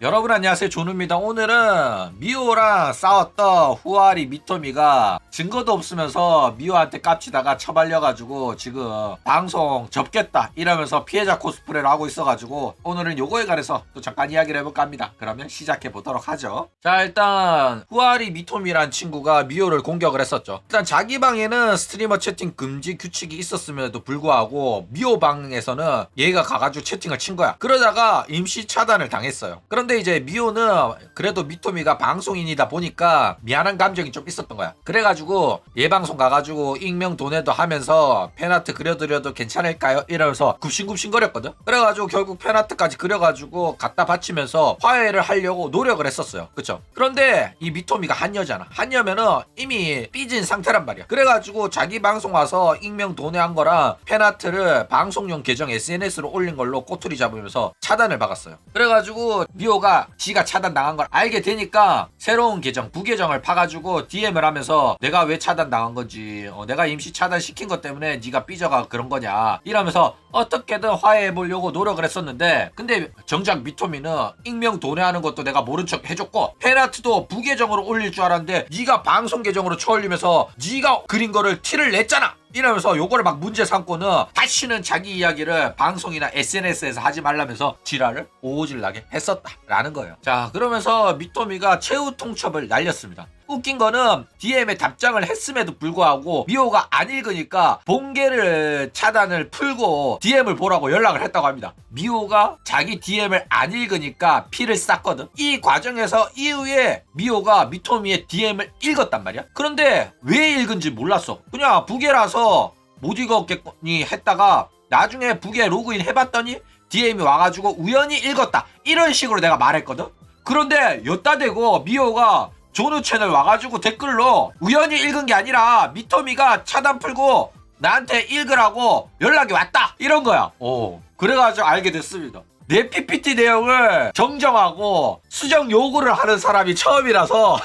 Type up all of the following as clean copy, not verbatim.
여러분 안녕하세요, 존우입니다. 오늘은 미호랑 싸웠던 후아리 미토미가 증거도 없으면서 미호한테 깝치다가 처발려가지고 지금 방송 접겠다 이러면서 피해자 코스프레를 하고 있어가지고 오늘은 요거에 관해서 또 잠깐 이야기를 해볼까 합니다. 그러면 시작해보도록 하죠. 자, 일단 후아리 미토미란 친구가 미호를 공격을 했었죠. 일단 자기 방에는 스트리머 채팅 금지 규칙이 있었음에도 불구하고 미호 방에서는 얘가 가가지고 채팅을 친 거야. 그러다가 임시 차단을 당했어요. 그런데 이제 미호는 그래도 미토미가 방송인이다 보니까 미안한 감정이 좀 있었던 거야. 그래가지고 얘 방송 가가지고 익명 도내도 하면서 팬아트 그려드려도 괜찮을까요? 이러면서 굽신굽신거렸거든. 그래가지고 결국 팬아트까지 그려가지고 갖다 바치면서 화해를 하려고 노력을 했었어요. 그쵸? 그런데 이 미토미가 한여잖아. 한여면은 이미 삐진 상태란 말이야. 그래가지고 자기 방송 와서 익명 도내한 거랑 팬아트를 방송용 계정 SNS로 올린 걸로 꼬투리 잡으면서 차단을 박았어요. 그래가지고 미호가 지가 차단당한 걸 알게 되니까 새로운 계정 부계정을 파가지고 DM을 하면서 내가 왜 차단당한 건지 내가 임시 차단시킨 것 때문에 네가 삐져가 그런 거냐 이러면서 어떻게든 화해해보려고 노력을 했었는데, 근데 정작 미토미는 익명 도내하는 것도 내가 모른 척 해줬고 팬아트도 부계정으로 올릴 줄 알았는데 네가 방송 계정으로 쳐올리면서 네가 그린 거를 티를 냈잖아 이러면서 요거를 막 문제 삼고는 다시는 자기 이야기를 방송이나 SNS에서 하지 말라면서 지랄을 오질나게 했었다라는 거예요. 자, 그러면서 미토미가 최후 통첩을 날렸습니다. 웃긴 거는 DM에 답장을 했음에도 불구하고 미호가 안 읽으니까 본계를 차단을 풀고 DM을 보라고 연락을 했다고 합니다. 미호가 자기 DM을 안 읽으니까 피를 쌌거든. 이 과정에서 이후에 미호가 미토미의 DM을 읽었단 말이야. 그런데 왜 읽은지 몰랐어. 그냥 부계라서 못 읽었겠니 했다가 나중에 부계 로그인 해봤더니 DM이 와가지고 우연히 읽었다 이런 식으로 내가 말했거든. 그런데 여따 대고 미호가 존우 채널 와가지고 댓글로 우연히 읽은 게 아니라 미토미가 차단 풀고 나한테 읽으라고 연락이 왔다 이런 거야. 그래가지고 알게 됐습니다. 내 PPT 내용을 정정하고 수정 요구를 하는 사람이 처음이라서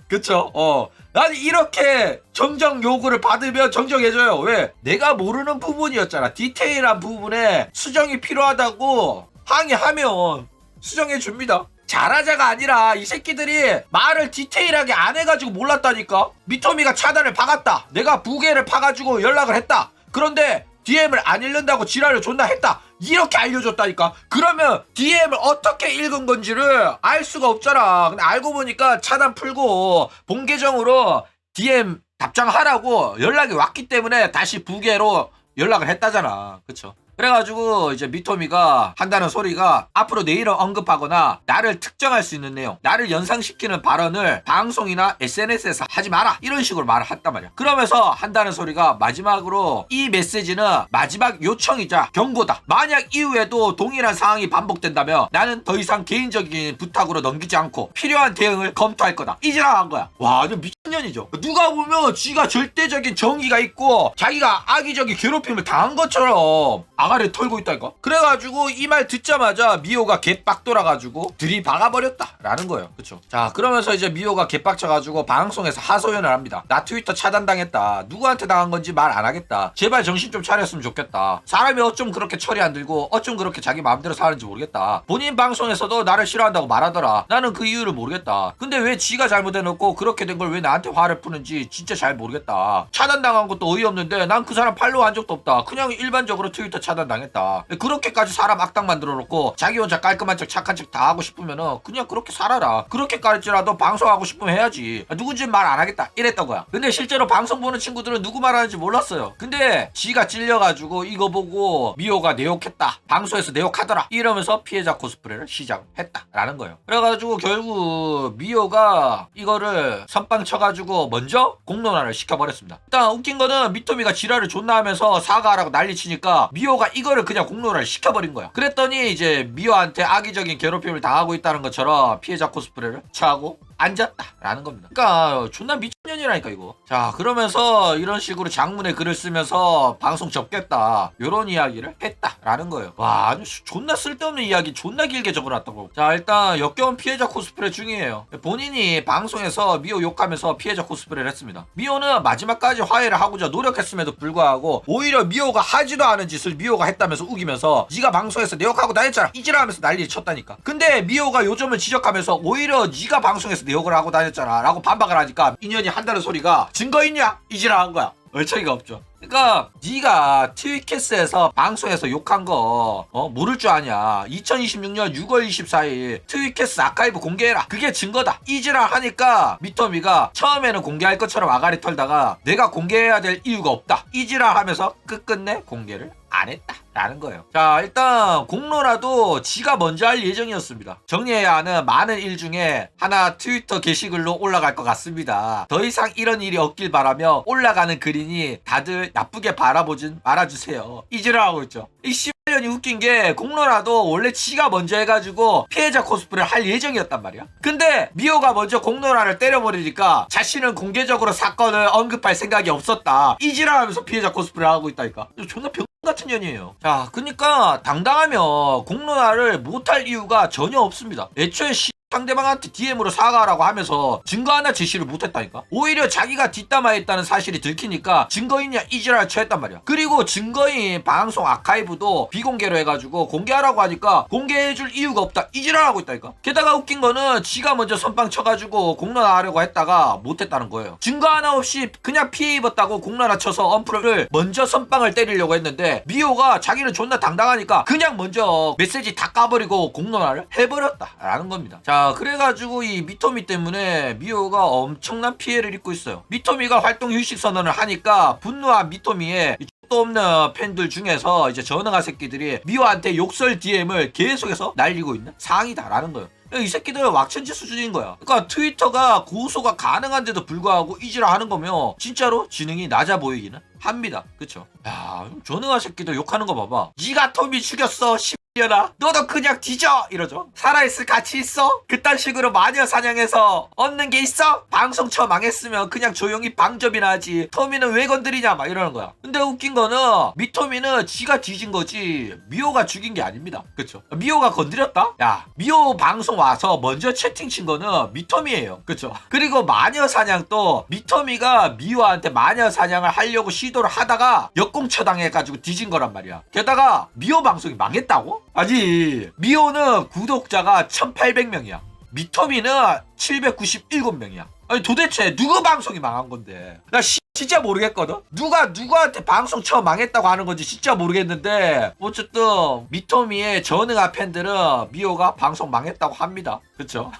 그쵸? 난 이렇게 정정 요구를 받으면 정정해줘요. 왜? 내가 모르는 부분이었잖아. 디테일한 부분에 수정이 필요하다고 항의하면 수정해줍니다. 잘하자가 아니라 이 새끼들이 말을 디테일하게 안 해가지고 몰랐다니까. 미토미가 차단을 박았다. 내가 부계를 파가지고 연락을 했다. 그런데 DM을 안 읽는다고 지랄을 존나 했다. 이렇게 알려줬다니까. 그러면 DM을 어떻게 읽은 건지를 알 수가 없잖아. 근데 알고 보니까 차단 풀고 본 계정으로 DM 답장하라고 연락이 왔기 때문에 다시 부계로 연락을 했다잖아. 그쵸? 그래가지고 이제 미토미가 한다는 소리가 앞으로 내 이름 언급하거나 나를 특정할 수 있는 내용, 나를 연상시키는 발언을 방송이나 SNS에서 하지 마라 이런 식으로 말을 했단 말이야. 그러면서 한다는 소리가 마지막으로 이 메시지는 마지막 요청이자 경고다. 만약 이후에도 동일한 상황이 반복된다면 나는 더 이상 개인적인 부탁으로 넘기지 않고 필요한 대응을 검토할 거다. 이지랄한 거야. 와, 완전 미친년이죠. 누가 보면 지가 절대적인 정의가 있고 자기가 악의적인 괴롭힘을 당한 것처럼 아가리를 털고 있다니까. 그래가지고 이 말 듣자마자 미호가 개빡 돌아가지고 들이박아버렸다 라는 거예요. 그쵸? 자, 그러면서 이제 미호가 개빡쳐가지고 방송에서 하소연을 합니다. 나 트위터 차단당했다. 누구한테 당한 건지 말 안 하겠다. 제발 정신 좀 차렸으면 좋겠다. 사람이 어쩜 그렇게 철이 안 들고 어쩜 그렇게 자기 마음대로 사는지 모르겠다. 본인 방송에서도 나를 싫어한다고 말하더라. 나는 그 이유를 모르겠다. 근데 왜 지가 잘못해놓고 그렇게 된 걸 왜 나한테 화를 푸는지 진짜 잘 모르겠다. 차단당한 것도 어이없는데 난 그 사람 팔로우 한 적도 없다. 그냥 일반적으로 트위터 차단당했다. 그렇게까지 사람 악당 만들어놓고 자기 혼자 깔끔한 척 착한 척 다 하고 싶으면은 그냥 그렇게 살아라. 그렇게까지라도 방송하고 싶으면 해야지. 누군지 말 안 하겠다 이랬던 거야. 근데 실제로 방송 보는 친구들은 누구 말하는지 몰랐어요. 근데 지가 찔려가지고 이거 보고 미호가 내 욕했다, 방송에서 내 욕하더라 이러면서 피해자 코스프레를 시작했다 라는 거예요. 그래가지고 결국 미호가 이거를 선빵 쳐가지고 먼저 공론화를 시켜버렸습니다. 일단 웃긴 거는 미토미가 지랄을 존나 하면서 사과하라고 난리치니까 미호가 이거를 그냥 공론화를 시켜버린 거야. 그랬더니 이제 미호한테 악의적인 괴롭힘을 당하고 있다는 것처럼 피해자 코스프레를 취하고 앉았다라는 겁니다. 그러니까 존나 미친년이라니까 이거. 자, 그러면서 이런 식으로 장문의 글을 쓰면서 방송 접겠다 요런 이야기를 했다라는 거예요. 와, 아주 존나 쓸데없는 이야기 존나 길게 적어놨다고. 자, 일단 역겨운 피해자 코스프레 중이에요. 본인이 방송에서 미호 욕하면서 피해자 코스프레를 했습니다. 미호는 마지막까지 화해를 하고자 노력했음에도 불구하고 오히려 미호가 하지도 않은 짓을 미호가 했다면서 우기면서 네가 방송에서 내 욕하고 다녔잖아 이지랄하면서 난리를 쳤다니까. 근데 미호가 요점을 지적하면서 오히려 네가 방송에서 내 욕을 하고 다녔잖아 라고 반박을 하니까 인연이 한다는 소리가 증거 있냐 이지랄한 거야. 얼척이가 없죠. 그러니까 네가 트위캐스에서 방송에서 욕한 거 모를 줄 아냐. 2026년 6월 24일 트위캐스 아카이브 공개해라. 그게 증거다. 이지랄 하니까 미터미가 처음에는 공개할 것처럼 아가리 털다가 내가 공개해야 될 이유가 없다. 이지랄 하면서 끝끝내 공개를 안 했다 라는 거예요. 자, 일단 공로라도 지가 먼저 할 예정이었습니다. 정리해야 하는 많은 일 중에 하나 트위터 게시글로 올라갈 것 같습니다. 더 이상 이런 일이 없길 바라며 올라가는 글이니 다들 나쁘게 바라보진 말아주세요. 이지랄하고 있죠. 이 씨발년이 웃긴 게 공로라도 원래 지가 먼저 해가지고 피해자 코스프레를 할 예정이었단 말이야. 근데 미호가 먼저 공로라를 때려버리니까 자신은 공개적으로 사건을 언급할 생각이 없었다 이지랄하면서 피해자 코스프레를 하고 있다니까. 존나 병 같은 년이에요. 자, 그러니까 당당하면 공론화를 못할 이유가 전혀 없습니다. 애초에 상대방한테 DM으로 사과하라고 하면서 증거 하나 제시를 못했다니까. 오히려 자기가 뒷담화했다는 사실이 들키니까 증거 있냐 이지랄 쳐했단 말이야. 그리고 증거인 방송 아카이브도 비공개로 해가지고 공개하라고 하니까 공개해줄 이유가 없다 이지랄하고 있다니까. 게다가 웃긴 거는 지가 먼저 선빵 쳐가지고 공론화하려고 했다가 못했다는 거예요. 증거 하나 없이 그냥 피해 입었다고 공론화 쳐서 언프를 먼저 선빵을 때리려고 했는데 미호가 자기는 존나 당당하니까 그냥 먼저 메시지 다 까버리고 공론화를 해버렸다라는 겁니다. 자, 그래가지고 이 미토미 때문에 미호가 엄청난 피해를 입고 있어요. 미토미가 활동 휴식 선언을 하니까 분노한 미토미의 또 없는 팬들 중에서 이제 전능아 새끼들이 미호한테 욕설 DM을 계속해서 날리고 있는 상황이다라는 거예요. 이 새끼들 왁천지 수준인 거야. 그러니까 트위터가 고소가 가능한데도 불구하고 이지랄 하는 거면 진짜로 지능이 낮아 보이기는 합니다. 그쵸? 야, 전능아 새끼들 욕하는 거 봐봐. 니가 토미 죽였어. 연아, 너도 그냥 뒤져! 이러죠. 살아있을 가치 있어? 그딴 식으로 마녀 사냥해서 얻는 게 있어? 방송 쳐 망했으면 그냥 조용히 방접이나 하지. 토미는 왜 건드리냐? 막 이러는 거야. 근데 웃긴 거는 미토미는 지가 뒤진 거지 미호가 죽인 게 아닙니다. 그쵸? 미호가 건드렸다? 야, 미호 방송 와서 먼저 채팅 친 거는 미토미예요. 그쵸? 그리고 마녀 사냥도 미토미가 미호한테 마녀 사냥을 하려고 시도를 하다가 역공 처당해가지고 뒤진 거란 말이야. 게다가 미호 방송이 망했다고? 아니, 미호는 구독자가 1800명이야. 미토미는 797명이야. 아니, 도대체 누구 방송이 망한 건데? 나 진짜 모르겠거든? 누가 누구한테 방송 처음 망했다고 하는 건지 진짜 모르겠는데 어쨌든 미토미의 전응아 팬들은 미호가 방송 망했다고 합니다. 그쵸?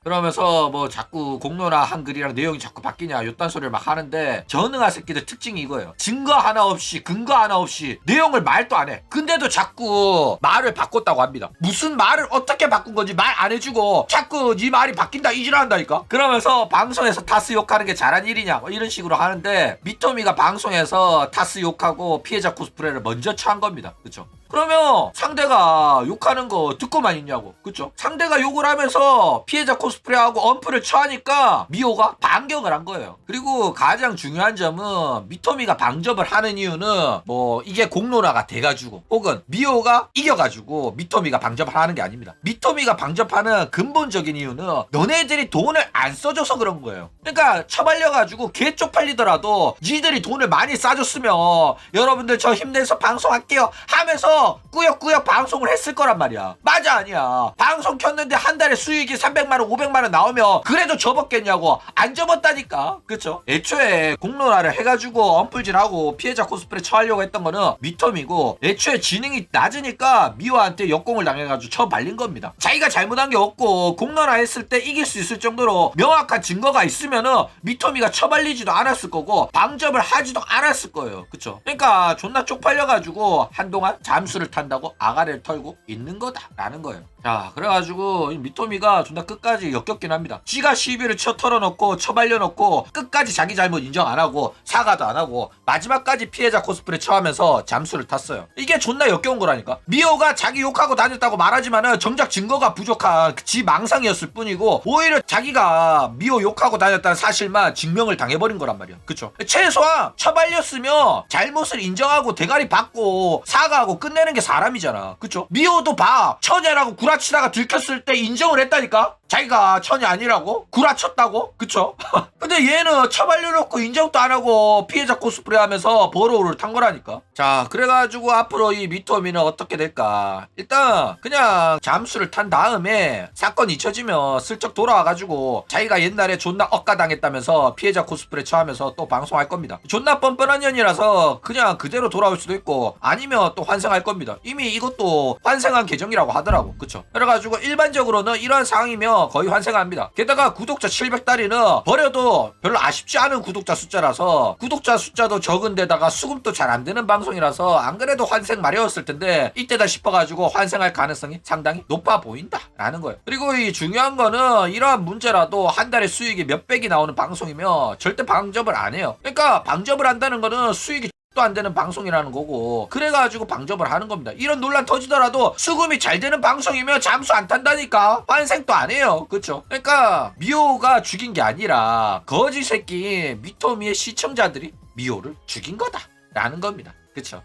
그러면서 뭐 자꾸 공론화 한 글이랑 내용이 자꾸 바뀌냐 요딴 소리를 막 하는데 전능아 새끼들 특징이 이거예요. 증거 하나 없이 근거 하나 없이 내용을 말도 안 해. 근데도 자꾸 말을 바꿨다고 합니다. 무슨 말을 어떻게 바꾼 건지 말 안 해주고 자꾸 네 말이 바뀐다 이지랄한다니까. 그러면서 방송에서 타스 욕하는 게 잘한 일이냐 뭐 이런 식으로 하는데 미토미가 방송에서 타스 욕하고 피해자 코스프레를 먼저 처한 겁니다. 그쵸? 그러면 상대가 욕하는 거 듣고만 있냐고. 그쵸? 상대가 욕을 하면서 피해자 코스프레하고 언프를 처하니까 미호가 반격을 한 거예요. 그리고 가장 중요한 점은 미토미가 방접을 하는 이유는 뭐 이게 공론화가 돼가지고 혹은 미호가 이겨가지고 미토미가 방접을 하는 게 아닙니다. 미토미가 방접하는 근본적인 이유는 너네들이 돈을 안 써줘서 그런 거예요. 그러니까 처발려가지고 개 쪽팔리더라도 니들이 돈을 많이 싸줬으면 여러분들 저 힘내서 방송할게요 하면서 꾸역꾸역 방송을 했을 거란 말이야. 맞아 아니야. 방송 켰는데 한 달에 수익이 300만원 500만원 나오면 그래도 접었겠냐고. 안 접었다니까. 그쵸? 애초에 공론화를 해가지고 언풀질하고 피해자 코스프레 처하려고 했던 거는 미텀이고 애초에 지능이 낮으니까 미호한테 역공을 당해가지고 처발린 겁니다. 자기가 잘못한 게 없고 공론화 했을 때 이길 수 있을 정도로 명확한 증거가 있으면은 미토미가 처발리지도 않았을 거고 방접을 하지도 않았을 거예요. 그쵸? 그러니까 존나 쪽팔려가지고 한동안 잠수를 탄다고 아가리를 털고 있는 거다라는 거예요. 자, 그래가지고 이 미토미가 존나 끝까지 역겹긴 합니다. 지가 시비를 쳐 털어놓고 처발려놓고 끝까지 자기 잘못 인정 안 하고 사과도 안 하고 마지막까지 피해자 코스프레 처하면서 잠수를 탔어요. 이게 존나 역겨운 거라니까. 미호가 자기 욕하고 다녔다고 말하지만은 정작 증거가 부족한 지 망상이었을 뿐이고 오히려 자기가 미호 욕하고 다녔다는 사실만 증명을 당해버린 거란 말이야. 그쵸? 최소한 처발렸으면 잘못을 인정하고 대가리 받고 사과하고 끝내는 게 사람이잖아. 그쵸? 미호도 봐. 처녀라고 구라치다가 들켰을 때 인정을 했다니까? 자기가 처녀 아니라고? 구라쳤다고? 그쵸? 근데 얘는 처발려놓고 인정도 안 하고 피해자 코스프레 하면서 버러우를 탄 거라니까. 자, 그래가지고 앞으로 이 미토미는 어떻게 될까? 일단 그냥 잠수를 탄 다음에 사건 잊혀지면 슬쩍 돌아와가지고 자기가 옛날에 존나 억가당했다면서 피해자 코스프레 처하면서 또 방송할 겁니다. 존나 뻔뻔한 년이라서 그냥 그대로 돌아올 수도 있고 아니면 또 환생할 겁니다. 이미 이것도 환생한 계정이라고 하더라고. 그쵸? 그래가지고 일반적으로는 이런 상황이면 거의 환생합니다. 게다가 구독자 700달이는 버려도 별로 아쉽지 않은 구독자 숫자라서 구독자 숫자도 적은데다가 수급도 잘 안 되는 방송이라서 안 그래도 환생 마려웠을 텐데 이때다 싶어가지고 환생할 가능성이 상당히 높아 보인다 라는 거예요. 그리고 이 중요한 거는 이러한 문제라도 한 달에 수익이 몇백이 나오는 방송이면 절대 방접을 안 해요. 그러니까 방접을 한다는 거는 수익이 또 안 되는 방송이라는 거고 그래가지고 방접을 하는 겁니다. 이런 논란 터지더라도 수금이 잘 되는 방송이면 잠수 안 탄다니까. 환생도 안 해요. 그쵸? 그러니까 미호가 죽인 게 아니라 거지 새끼 미토미의 시청자들이 미호를 죽인 거다 라는 겁니다. 그쵸?